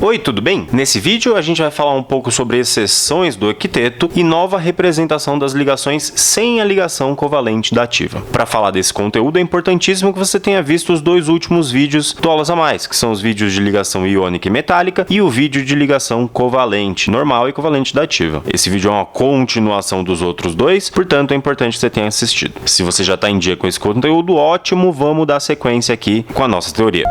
Oi, tudo bem? Nesse vídeo a gente vai falar um pouco sobre exceções do octeto e nova representação das ligações sem a ligação covalente da ativa. Para falar desse conteúdo é importantíssimo que você tenha visto os dois últimos vídeos do Aulas a Mais, que são os vídeos de ligação iônica e metálica e o vídeo de ligação covalente, normal e covalente da ativa. Esse vídeo é uma continuação dos outros dois, portanto é importante que você tenha assistido. Se você já está em dia com esse conteúdo, ótimo, vamos dar sequência aqui com a nossa teoria.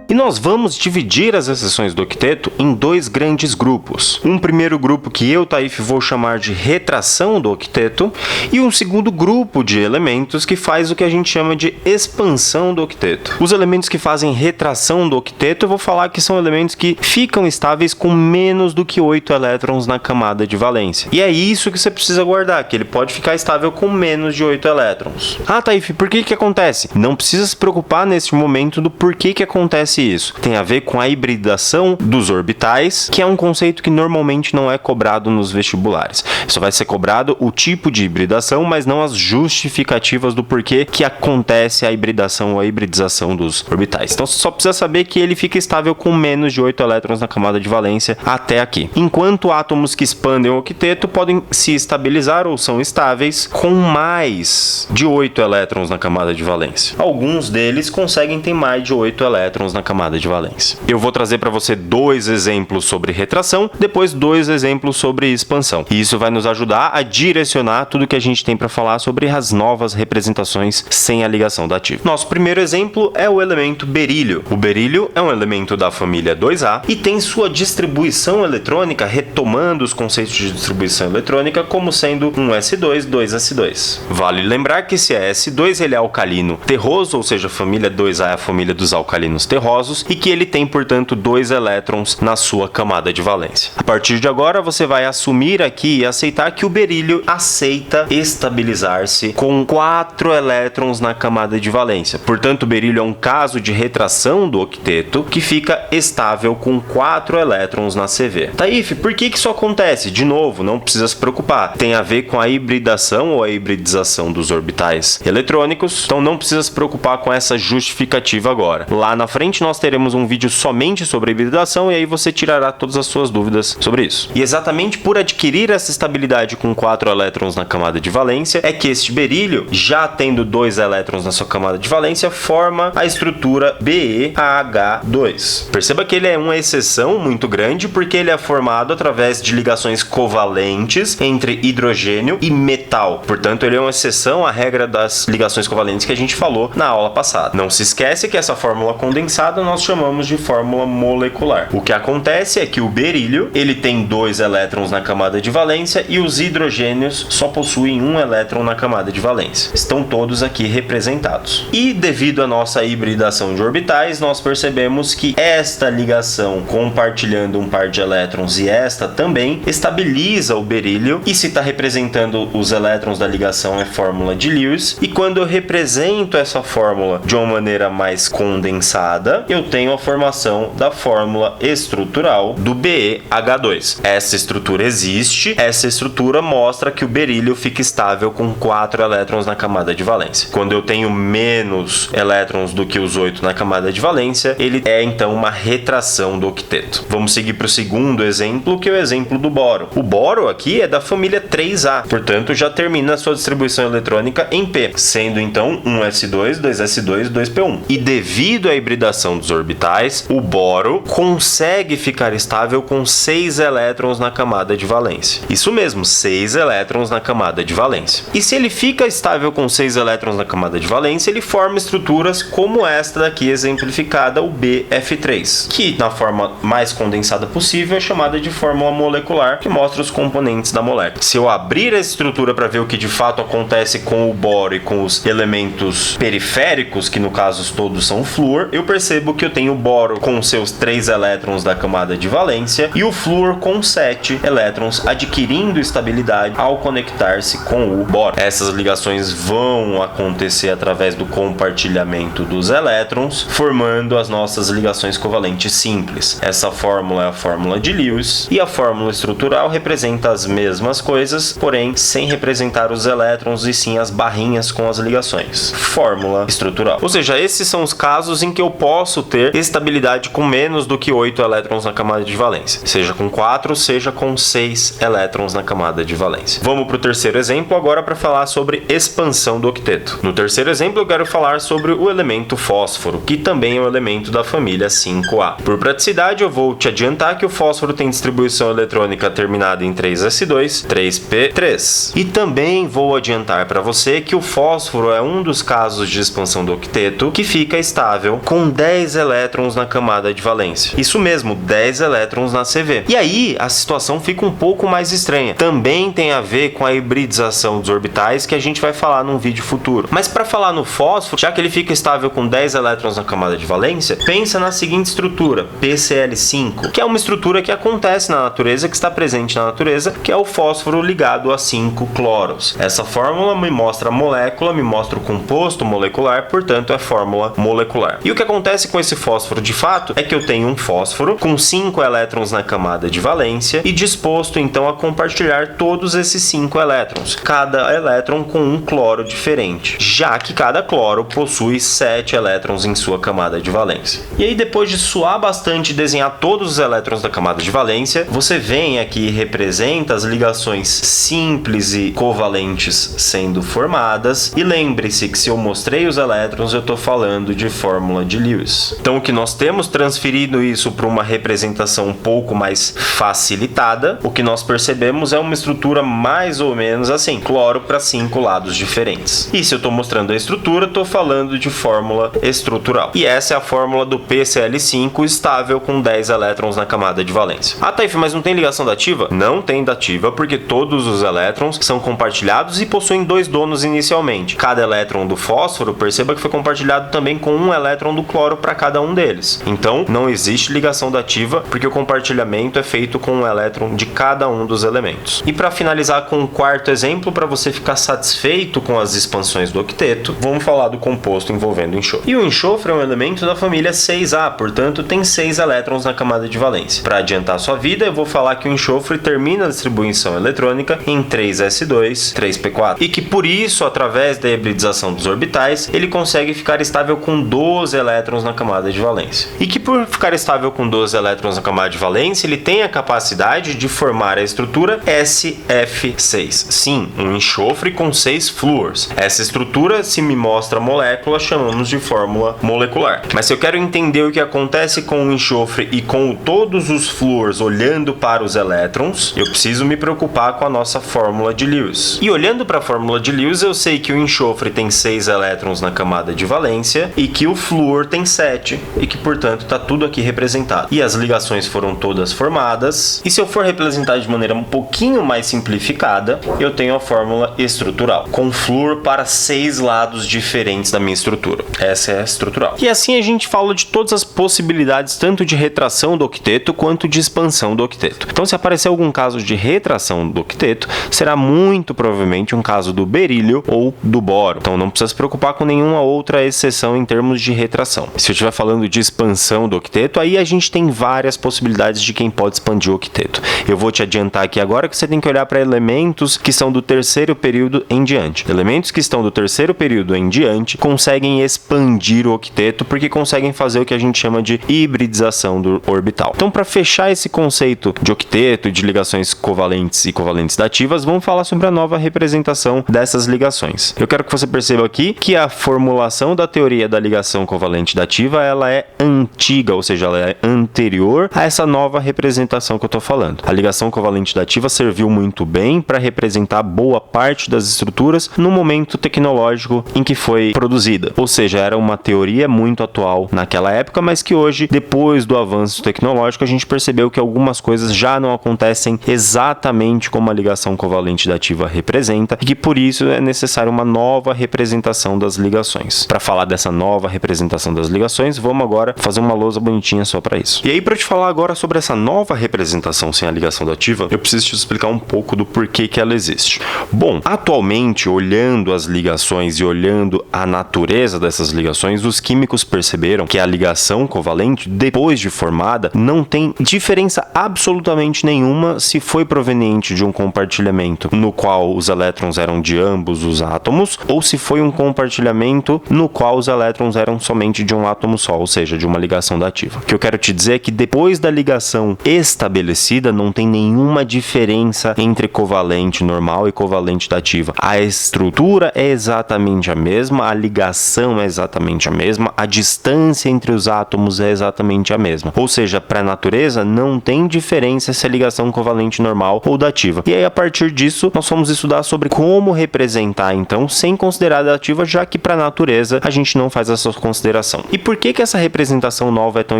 E nós vamos dividir as exceções do octeto em dois grandes grupos. Um primeiro grupo que eu, Taif, vou chamar de retração do octeto e um segundo grupo de elementos que faz o que a gente chama de expansão do octeto. Os elementos que fazem retração do octeto eu vou falar que são elementos que ficam estáveis com menos do que 8 elétrons na camada de valência. E é isso que você precisa guardar, que ele pode ficar estável com menos de 8 elétrons. Ah, Taif, por que acontece? Não precisa se preocupar nesse momento do porquê que acontece isso. Tem a ver com a hibridação dos orbitais, que é um conceito que normalmente não é cobrado nos vestibulares. Só vai ser cobrado o tipo de hibridação, mas não as justificativas do porquê que acontece a hibridação ou a hibridização dos orbitais. Então você só precisa saber que ele fica estável com menos de 8 elétrons na camada de valência até aqui. Enquanto átomos que expandem o octeto podem se estabilizar ou são estáveis com mais de 8 elétrons na camada de valência. Alguns deles conseguem ter mais de 8 elétrons na camada de valência. Eu vou trazer para você dois exemplos sobre retração, depois dois exemplos sobre expansão. E isso vai nos ajudar a direcionar tudo que a gente tem para falar sobre as novas representações sem a ligação da ativa. Nosso primeiro exemplo é o elemento berílio. O berílio é um elemento da família 2A e tem sua distribuição eletrônica, retomando os conceitos de distribuição eletrônica, como sendo um S2, 2S2. Vale lembrar que esse S2 ele é alcalino terroso, ou seja, a família 2A é a família dos alcalinos terrosos, e que ele tem, portanto, 2 elétrons na sua camada de valência. A partir de agora, você vai assumir aqui e aceitar que o berílio aceita estabilizar-se com 4 elétrons na camada de valência. Portanto, o berílio é um caso de retração do octeto que fica estável com 4 elétrons na CV. Taif, por que isso acontece? De novo, não precisa se preocupar. Tem a ver com a hibridação ou a hibridização dos orbitais eletrônicos, então não precisa se preocupar com essa justificativa agora. Lá na frente, nós teremos um vídeo somente sobre a hibridação e aí você tirará todas as suas dúvidas sobre isso. E exatamente por adquirir essa estabilidade com 4 elétrons na camada de valência é que este berílio, já tendo 2 elétrons na sua camada de valência, forma a estrutura BeH2. Perceba que ele é uma exceção muito grande porque ele é formado através de ligações covalentes entre hidrogênio e metal. Portanto, ele é uma exceção à regra das ligações covalentes que a gente falou na aula passada. Não se esquece que essa fórmula condensada nós chamamos de fórmula molecular. O que acontece é que o berílio ele tem 2 elétrons na camada de valência e os hidrogênios só possuem 1 elétron na camada de valência. Estão todos aqui representados. E devido à nossa hibridação de orbitais, nós percebemos que esta ligação compartilhando um par de elétrons e esta também estabiliza o berílio, e se está representando os elétrons da ligação é fórmula de Lewis, e quando eu represento essa fórmula de uma maneira mais condensada, eu tenho a formação da fórmula estrutural do BeH2. Essa estrutura existe, essa estrutura mostra que o berílio fica estável com 4 elétrons na camada de valência. Quando eu tenho menos elétrons do que os 8 na camada de valência, ele é então uma retração do octeto. Vamos seguir para o segundo exemplo, que é o exemplo do boro. O boro aqui é da família 3A, portanto já termina a sua distribuição eletrônica em P, sendo então um S2, 2S2, 2P1. E devido à hibridação dos orbitais, o boro consegue ficar estável com 6 elétrons na camada de valência. Isso mesmo, 6 elétrons na camada de valência. E se ele fica estável com 6 elétrons na camada de valência, ele forma estruturas como esta daqui exemplificada, o BF3, que na forma mais condensada possível é chamada de fórmula molecular, que mostra os componentes da molécula. Se eu abrir a estrutura para ver o que de fato acontece com o boro e com os elementos periféricos, que no caso todos são flúor, eu percebo exemplo, que eu tenho o boro com seus 3 elétrons da camada de valência e o flúor com 7 elétrons, adquirindo estabilidade ao conectar-se com o boro. Essas ligações vão acontecer através do compartilhamento dos elétrons, formando as nossas ligações covalentes simples. Essa fórmula é a fórmula de Lewis e a fórmula estrutural representa as mesmas coisas, porém sem representar os elétrons e sim as barrinhas com as ligações. Fórmula estrutural. Ou seja, esses são os casos em que eu posso ter estabilidade com menos do que 8 elétrons na camada de valência, seja com 4, seja com 6 elétrons na camada de valência. Vamos para o terceiro exemplo agora para falar sobre expansão do octeto. No terceiro exemplo eu quero falar sobre o elemento fósforo, que também é um elemento da família 5A. Por praticidade eu vou te adiantar que o fósforo tem distribuição eletrônica terminada em 3s2, 3p3. E também vou adiantar para você que o fósforo é um dos casos de expansão do octeto que fica estável com 10 elétrons na camada de valência. Isso mesmo, 10 elétrons na CV. E aí a situação fica um pouco mais estranha. Também tem a ver com a hibridização dos orbitais que a gente vai falar num vídeo futuro. Mas para falar no fósforo, já que ele fica estável com 10 elétrons na camada de valência, pensa na seguinte estrutura, PCl5, que é uma estrutura que acontece na natureza, que está presente na natureza, que é o fósforo ligado a 5 cloros. Essa fórmula me mostra a molécula, me mostra o composto molecular, portanto é fórmula molecular. E o que acontece com esse fósforo de fato é que eu tenho um fósforo com 5 elétrons na camada de valência e disposto então a compartilhar todos esses 5 elétrons, cada elétron com um cloro diferente, já que cada cloro possui 7 elétrons em sua camada de valência. E aí depois de suar bastante e desenhar todos os elétrons da camada de valência, você vem aqui e representa as ligações simples e covalentes sendo formadas, e lembre-se que se eu mostrei os elétrons eu estou falando de fórmula de Lewis. Então o que nós temos, transferindo isso para uma representação um pouco mais facilitada, o que nós percebemos é uma estrutura mais ou menos assim, cloro para 5 lados diferentes. E se eu estou mostrando a estrutura, estou falando de fórmula estrutural. E essa é a fórmula do PCl5 estável com 10 elétrons na camada de valência. Ah, Taif, mas não tem ligação dativa? Não tem dativa, porque todos os elétrons são compartilhados e possuem 2 donos inicialmente. Cada elétron do fósforo, perceba que foi compartilhado também com 1 elétron do cloro para cada um deles. Então, não existe ligação dativa, porque o compartilhamento é feito com um elétron de cada um dos elementos. E para finalizar com um quarto exemplo, para você ficar satisfeito com as expansões do octeto, vamos falar do composto envolvendo enxofre. E o enxofre é um elemento da família 6A, portanto tem 6 elétrons na camada de valência. Para adiantar sua vida, eu vou falar que o enxofre termina a distribuição eletrônica em 3s2, 3p4, e que por isso, através da hibridização dos orbitais, ele consegue ficar estável com 12 elétrons na camada de valência. E que por ficar estável com 12 elétrons na camada de valência, ele tem a capacidade de formar a estrutura SF6. Sim, um enxofre com 6 flúors. Essa estrutura, se me mostra a molécula, chamamos de fórmula molecular. Mas se eu quero entender o que acontece com o enxofre e com todos os flúors olhando para os elétrons, eu preciso me preocupar com a nossa fórmula de Lewis. E olhando para a fórmula de Lewis, eu sei que o enxofre tem 6 elétrons na camada de valência e que o flúor tem 7 e que, portanto, está tudo aqui representado. E as ligações foram todas formadas. E se eu for representar de maneira um pouquinho mais simplificada, eu tenho a fórmula estrutural, com flúor para 6 lados diferentes da minha estrutura. Essa é a estrutural. E assim a gente fala de todas as possibilidades, tanto de retração do octeto quanto de expansão do octeto. Então, se aparecer algum caso de retração do octeto, será muito provavelmente um caso do berílio ou do boro. Então, não precisa se preocupar com nenhuma outra exceção em termos de retração. Se eu estiver falando de expansão do octeto, aí a gente tem várias possibilidades de quem pode expandir o octeto. Eu vou te adiantar aqui agora que você tem que olhar para elementos que são do terceiro período em diante. Elementos que estão do terceiro período em diante conseguem expandir o octeto porque conseguem fazer o que a gente chama de hibridização do orbital. Então, para fechar esse conceito de octeto e de ligações covalentes e covalentes dativas, vamos falar sobre a nova representação dessas ligações. Eu quero que você perceba aqui que a formulação da teoria da ligação covalente dativa, ela é antiga, ou seja, ela é anterior a essa nova representação que eu estou falando. A ligação covalente dativa serviu muito bem para representar boa parte das estruturas no momento tecnológico em que foi produzida. Ou seja, era uma teoria muito atual naquela época, mas que hoje, depois do avanço tecnológico, a gente percebeu que algumas coisas já não acontecem exatamente como a ligação covalente dativa representa e que por isso é necessário uma nova representação das ligações. Para falar dessa nova representação das ligações, ligações, vamos agora fazer uma lousa bonitinha só para isso. E aí, para te falar agora sobre essa nova representação sem a ligação dativa, eu preciso te explicar um pouco do porquê que ela existe. Bom, atualmente, olhando as ligações e olhando a natureza dessas ligações, os químicos perceberam que a ligação covalente, depois de formada, não tem diferença absolutamente nenhuma se foi proveniente de um compartilhamento no qual os elétrons eram de ambos os átomos, ou se foi um compartilhamento no qual os elétrons eram somente de um átomo só, ou seja, de uma ligação dativa. O que eu quero te dizer é que depois da ligação estabelecida, não tem nenhuma diferença entre covalente normal e covalente dativa. A estrutura é exatamente a mesma, a ligação é exatamente a mesma, a distância entre os átomos é exatamente a mesma. Ou seja, para a natureza não tem diferença se é ligação covalente normal ou dativa. E aí, a partir disso, nós vamos estudar sobre como representar, então, sem considerar a dativa, já que para a natureza a gente não faz essa consideração. E por que essa representação nova é tão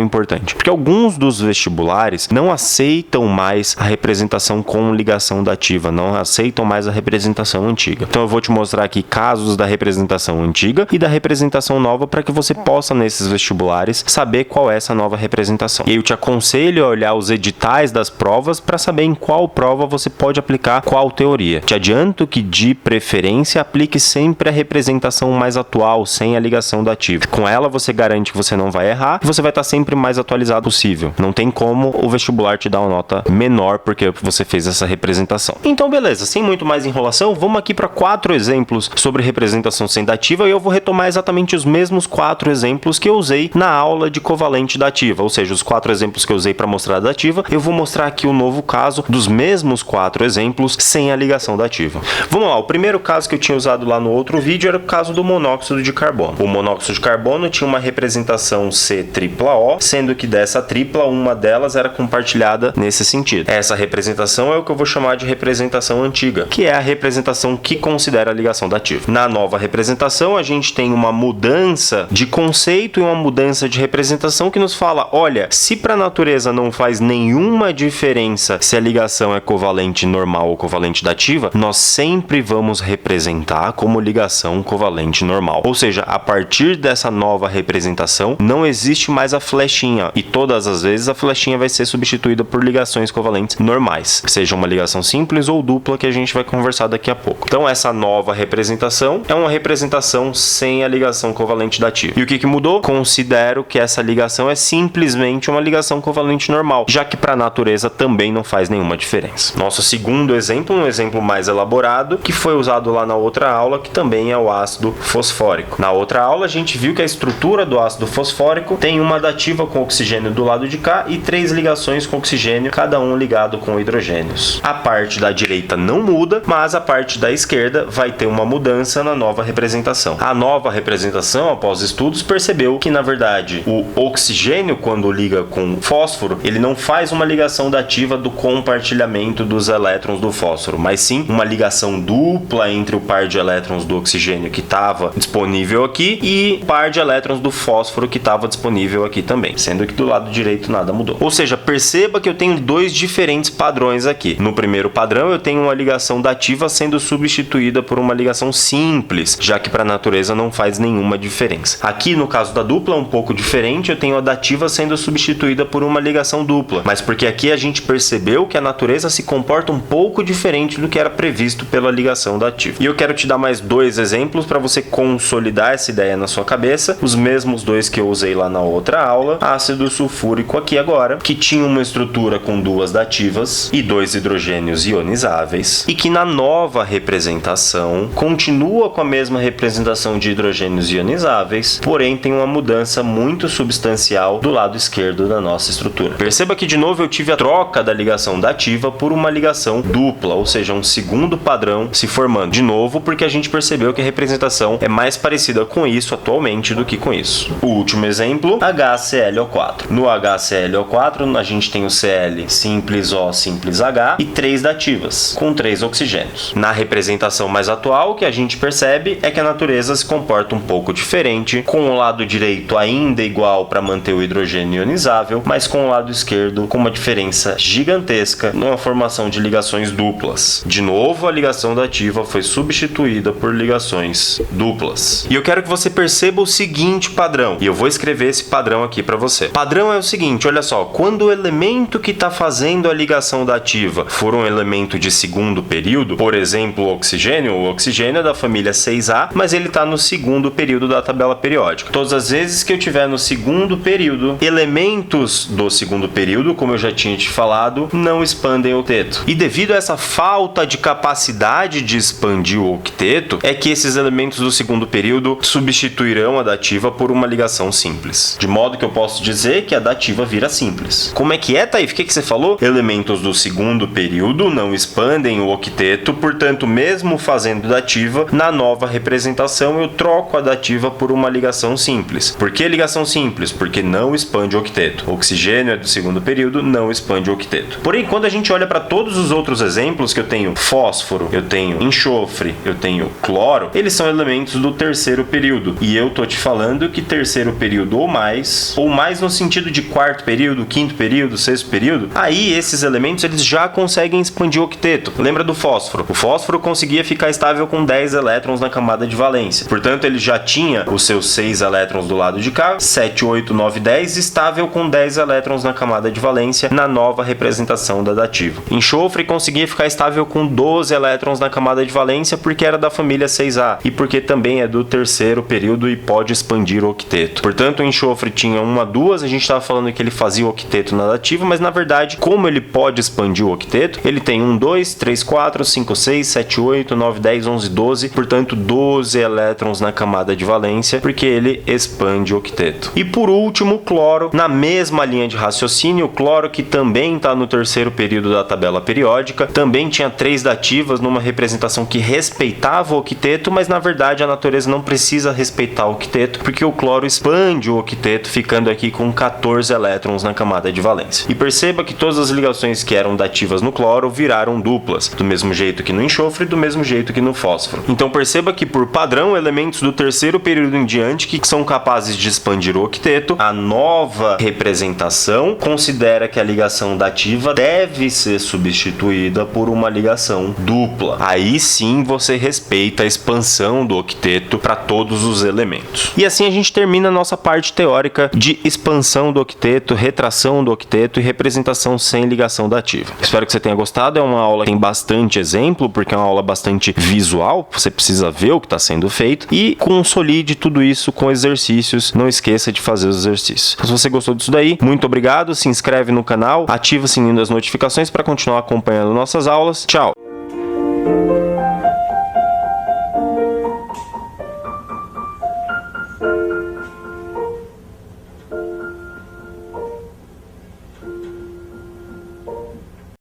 importante? Porque alguns dos vestibulares não aceitam mais a representação com ligação dativa, não aceitam mais a representação antiga. Então eu vou te mostrar aqui casos da representação antiga e da representação nova para que você possa, nesses vestibulares, saber qual é essa nova representação. E eu te aconselho a olhar os editais das provas para saber em qual prova você pode aplicar qual teoria. Te adianto que, de preferência, aplique sempre a representação mais atual, sem a ligação dativa. Com ela, você garante que você não vai errar e você vai estar sempre mais atualizado possível. Não tem como o vestibular te dar uma nota menor porque você fez essa representação. Então, beleza, sem muito mais enrolação, vamos aqui para 4 exemplos sobre representação sem dativa e eu vou retomar exatamente os mesmos 4 exemplos que eu usei na aula de covalente dativa, ou seja, os 4 exemplos que eu usei para mostrar a dativa, eu vou mostrar aqui o novo caso dos mesmos 4 exemplos sem a ligação dativa. Vamos lá, o primeiro caso que eu tinha usado lá no outro vídeo era o caso do monóxido de carbono. O monóxido de carbono tinha uma representação C-tripla-O, sendo que dessa tripla, uma delas era compartilhada nesse sentido. Essa representação é o que eu vou chamar de representação antiga, que é a representação que considera a ligação dativa. Na nova representação, a gente tem uma mudança de conceito e uma mudança de representação que nos fala, olha, se para a natureza não faz nenhuma diferença se a ligação é covalente normal ou covalente dativa, nós sempre vamos representar como ligação covalente normal. Ou seja, a partir dessa nova representação, não existe mais a flechinha e todas as vezes a flechinha vai ser substituída por ligações covalentes normais, seja uma ligação simples ou dupla, que a gente vai conversar daqui a pouco. Então, essa nova representação é uma representação sem a ligação covalente dativa. E o que mudou? Considero que essa ligação é simplesmente uma ligação covalente normal, já que para a natureza também não faz nenhuma diferença. Nosso segundo exemplo, um exemplo mais elaborado, que foi usado lá na outra aula, que também é o ácido fosfórico. Na outra aula, a gente viu que a estrutura do ácido fosfórico tem uma dativa com oxigênio do lado de cá e 3 ligações com oxigênio, cada um ligado com hidrogênios. A parte da direita não muda, mas a parte da esquerda vai ter uma mudança na nova representação. A nova representação, após estudos, percebeu que, na verdade, o oxigênio, quando liga com fósforo, ele não faz uma ligação dativa do compartilhamento dos elétrons do fósforo, mas sim uma ligação dupla entre o par de elétrons do oxigênio que estava disponível aqui e o par de elétrons do fósforo que estava disponível aqui também, sendo que do lado direito nada mudou. Ou seja, perceba que eu tenho 2 diferentes padrões aqui. No primeiro padrão, eu tenho uma ligação dativa sendo substituída por uma ligação simples, já que para a natureza não faz nenhuma diferença. Aqui, no caso da dupla, é um pouco diferente, eu tenho a dativa sendo substituída por uma ligação dupla, mas porque aqui a gente percebeu que a natureza se comporta um pouco diferente do que era previsto pela ligação dativa. E eu quero te dar mais 2 exemplos para você consolidar essa ideia na sua cabeça, os mesmos 2 que eu usei lá na outra aula, ácido sulfúrico aqui agora, que tinha uma estrutura com 2 dativas e 2 hidrogênios ionizáveis, e que na nova representação continua com a mesma representação de hidrogênios ionizáveis, porém tem uma mudança muito substancial do lado esquerdo da nossa estrutura. Perceba que de novo eu tive a troca da ligação dativa por uma ligação dupla, ou seja, um segundo padrão se formando. De novo, porque a gente percebeu que a representação é mais parecida com isso atualmente do que com isso. O último exemplo, HClO4. No HClO4, a gente tem o Cl simples O simples H e 3 dativas, com 3 oxigênios. Na representação mais atual, o que a gente percebe é que a natureza se comporta um pouco diferente, com o lado direito ainda igual para manter o hidrogênio ionizável, mas com o lado esquerdo com uma diferença gigantesca numa formação de ligações duplas. De novo, a ligação dativa foi substituída por ligações duplas. E eu quero que você perceba o seguinte padrão. padrão. E eu vou escrever esse padrão aqui para você. Padrão é o seguinte, olha só, quando o elemento que está fazendo a ligação dativa for um elemento de segundo período, por exemplo, o oxigênio é da família 6A, mas ele está no segundo período da tabela periódica. Todas as vezes que eu tiver no segundo período, elementos do segundo período, como eu já tinha te falado, não expandem o octeto. E devido a essa falta de capacidade de expandir o octeto, é que esses elementos do segundo período substituirão a dativa por uma ligação simples. De modo que eu posso dizer que a dativa vira simples. Como é que é, Taif? O que você falou? Elementos do segundo período não expandem o octeto, portanto, mesmo fazendo dativa, na nova representação eu troco a dativa por uma ligação simples. Por que ligação simples? Porque não expande o octeto. Oxigênio é do segundo período, não expande o octeto. Porém, quando a gente olha para todos os outros exemplos, que eu tenho fósforo, eu tenho enxofre, eu tenho cloro, eles são elementos do terceiro período. E eu tô te falando que terceiro período ou mais no sentido de quarto período, quinto período, sexto período, aí esses elementos eles já conseguem expandir o octeto. Lembra do fósforo? O fósforo conseguia ficar estável com 10 elétrons na camada de valência. Portanto, ele já tinha os seus 6 elétrons do lado de cá, 7, 8, 9, 10, estável com 10 elétrons na camada de valência na nova representação da dativa. Enxofre conseguia ficar estável com 12 elétrons na camada de valência porque era da família 6A e porque também é do terceiro período e pode expandir o octeto. Portanto, o enxofre tinha 1 a 2, a gente estava falando que ele fazia o octeto na dativa, mas na verdade, como ele pode expandir o octeto, ele tem 1, 2, 3, 4, 5, 6, 7, 8, 9, 10, 11, 12, portanto 12 elétrons na camada de valência, porque ele expande o octeto. E por último, o cloro, na mesma linha de raciocínio, o cloro que também está no terceiro período da tabela periódica, também tinha 3 dativas numa representação que respeitava o octeto, mas na verdade a natureza não precisa respeitar o octeto, porque o cloro expande o octeto, ficando aqui com 14 elétrons na camada de valência. E perceba que todas as ligações que eram dativas no cloro viraram duplas, do mesmo jeito que no enxofre e do mesmo jeito que no fósforo. Então perceba que por padrão, elementos do terceiro período em diante que são capazes de expandir o octeto, a nova representação considera que a ligação dativa deve ser substituída por uma ligação dupla. Aí sim você respeita a expansão do octeto para todos os elementos. E assim a gente termina a nossa parte teórica de expansão do octeto, retração do octeto e representação sem ligação dativa. Espero que você tenha gostado. É uma aula que tem bastante exemplo, porque é uma aula bastante visual, você precisa ver o que está sendo feito e consolide tudo isso com exercícios. Não esqueça de fazer os exercícios. Se você gostou disso daí, muito obrigado, se inscreve no canal, ativa o sininho das notificações para continuar acompanhando nossas aulas. Tchau!